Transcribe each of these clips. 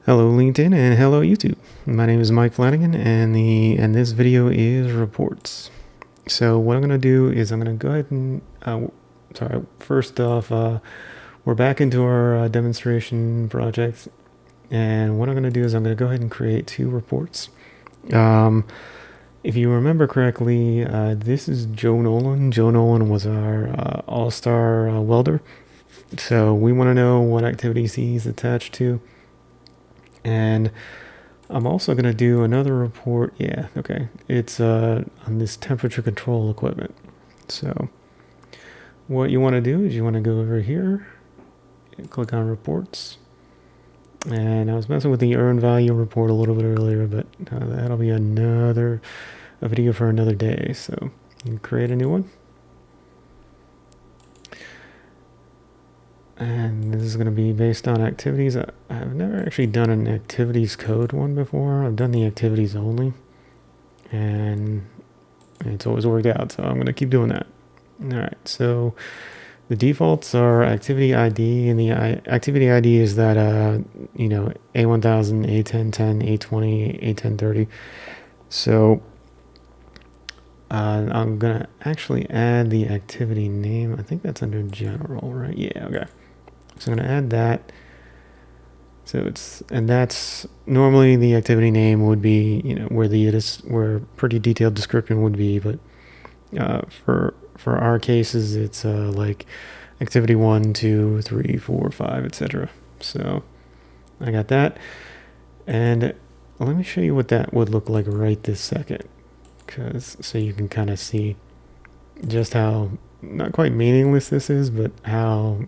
Hello LinkedIn and hello YouTube. My name is Mike Flanagan and this video is reports. So what I'm going to do is I'm going to go ahead and first off we're back into our demonstration project, and what I'm going to do is I'm going to go ahead and create two reports. If you remember correctly, this is Joe Nolan. Joe Nolan was our all-star welder. So we want to know what activities he's attached to. And I'm also going to do another report. Yeah, okay. It's on this temperature control equipment. So what you want to do is you want to go over here and click on reports. And I was messing with the earned value report a little bit earlier, but that'll be a video for another day. So you can create a new one. And this is going to be based on activities. I've never actually done an activities code one before. I've done the activities only, and it's always worked out, so I'm going to keep doing that. All right, so the defaults are activity ID, and the activity ID is that, A1000, A1010, A20, A1030. So I'm going to actually add the activity name. I think that's under general, right? Yeah, okay. So I'm going to add that. So that's normally the activity name would be, where pretty detailed description would be, but for our cases, it's like activity 1, 2, 3, 4, 5, etc. So I got that, and let me show you what that would look like right this second, so you can kind of see just how not quite meaningless this is, but how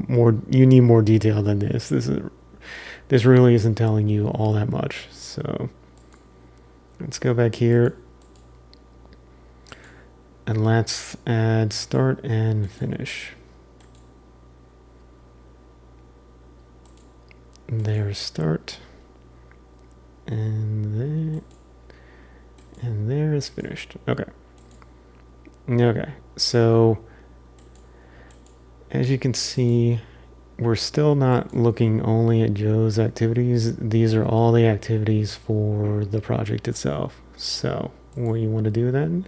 more you need more detail than this. This really isn't telling you all that much. So let's go back here and let's add start and finish. There's start, and there is finished. Okay, so as you can see, we're still not looking only at Joe's activities. These are all the activities for the project itself. So what you want to do then,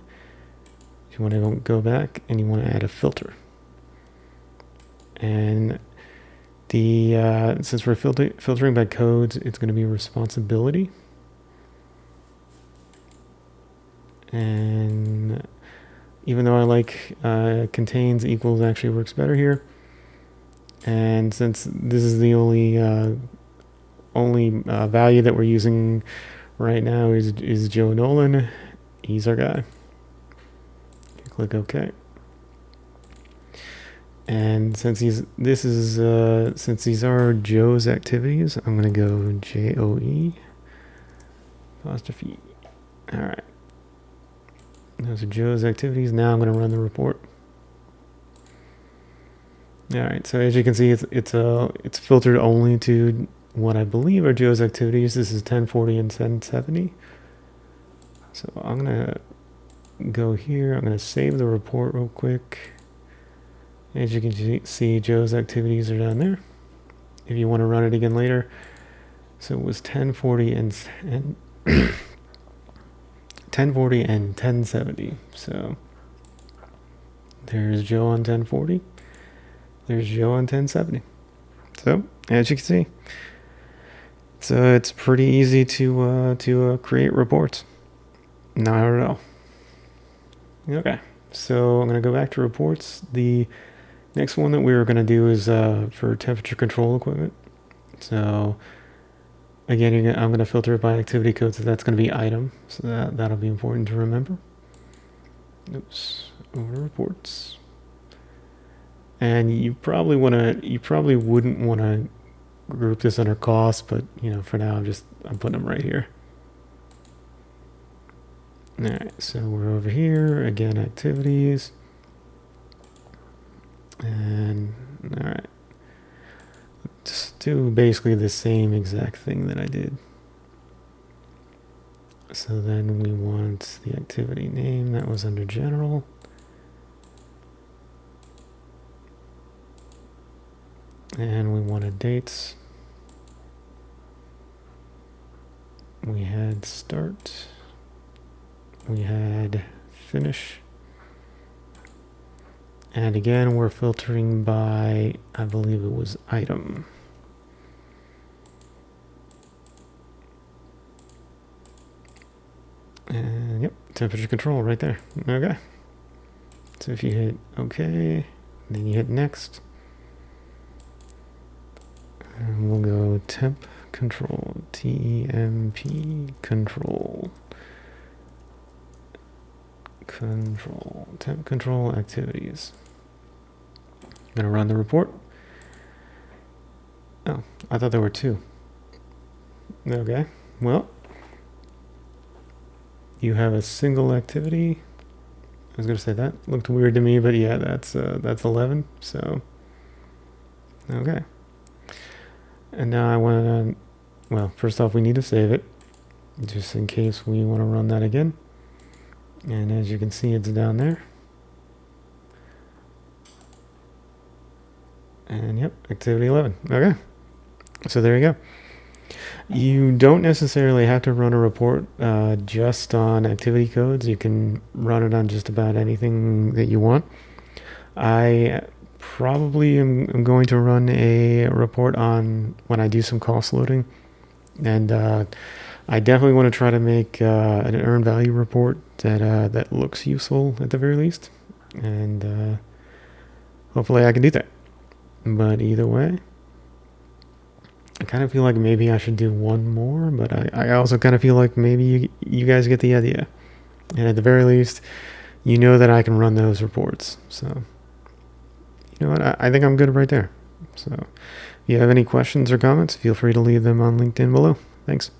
you want to go back and you want to add a filter. And since we're filtering by codes, it's going to be responsibility. And even though I like contains equals actually works better here. And since this is the only value that we're using right now is Joe Nolan, he's our guy. Click OK. And since these are Joe's activities, I'm gonna go JOE apostrophe. All right. Those are Joe's activities. Now I'm going to run the report. All right, so as you can see, it's filtered only to what I believe are Joe's activities. This is 1040 and 1070. So I'm going to go here. I'm going to save the report real quick. As you can see, Joe's activities are down there. If you want to run it again later. So it was 1040 and 1040 and 1070. So there's Joe on 1040. There's Joe on 1070. So as you can see, it's pretty easy to create reports. Not at all. Okay, so I'm going to go back to reports. The next one that we were going to do is for temperature control equipment. So again, I'm going to filter it by activity code, so that's going to be item. So that'll be important to remember. Oops, over to reports. And you probably wouldn't want to group this under cost, but for now I'm putting them right here. All right, so we're over here again, activities, and all right. Just do basically the same exact thing that I did. So then we want the activity name that was under general. And we wanted dates. we had start, we had finish, and again we're filtering by, I believe it was item. And yep, temperature control right there. Okay. So if you hit OK, then you hit next. And we'll go temp control, TEMP control. Temp control activities. I'm gonna run the report. Oh, I thought there were two. Okay, well, you have a single activity. I was gonna say that looked weird to me, but yeah, that's 11. So, okay. And now I want to, well, first off, we need to save it, just in case we want to run that again. And as you can see, it's down there. And yep, activity 11. Okay, so there you go. You don't necessarily have to run a report just on activity codes. You can run it on just about anything that you want. I probably am going to run a report on when I do some cost loading. And I definitely want to try to make an earned value report that looks useful at the very least. And hopefully I can do that. But either way, I kind of feel like maybe I should do one more, but I also kind of feel like maybe you guys get the idea. And at the very least, you know that I can run those reports. So, you know what? I think I'm good right there. So, if you have any questions or comments, feel free to leave them on LinkedIn below. Thanks.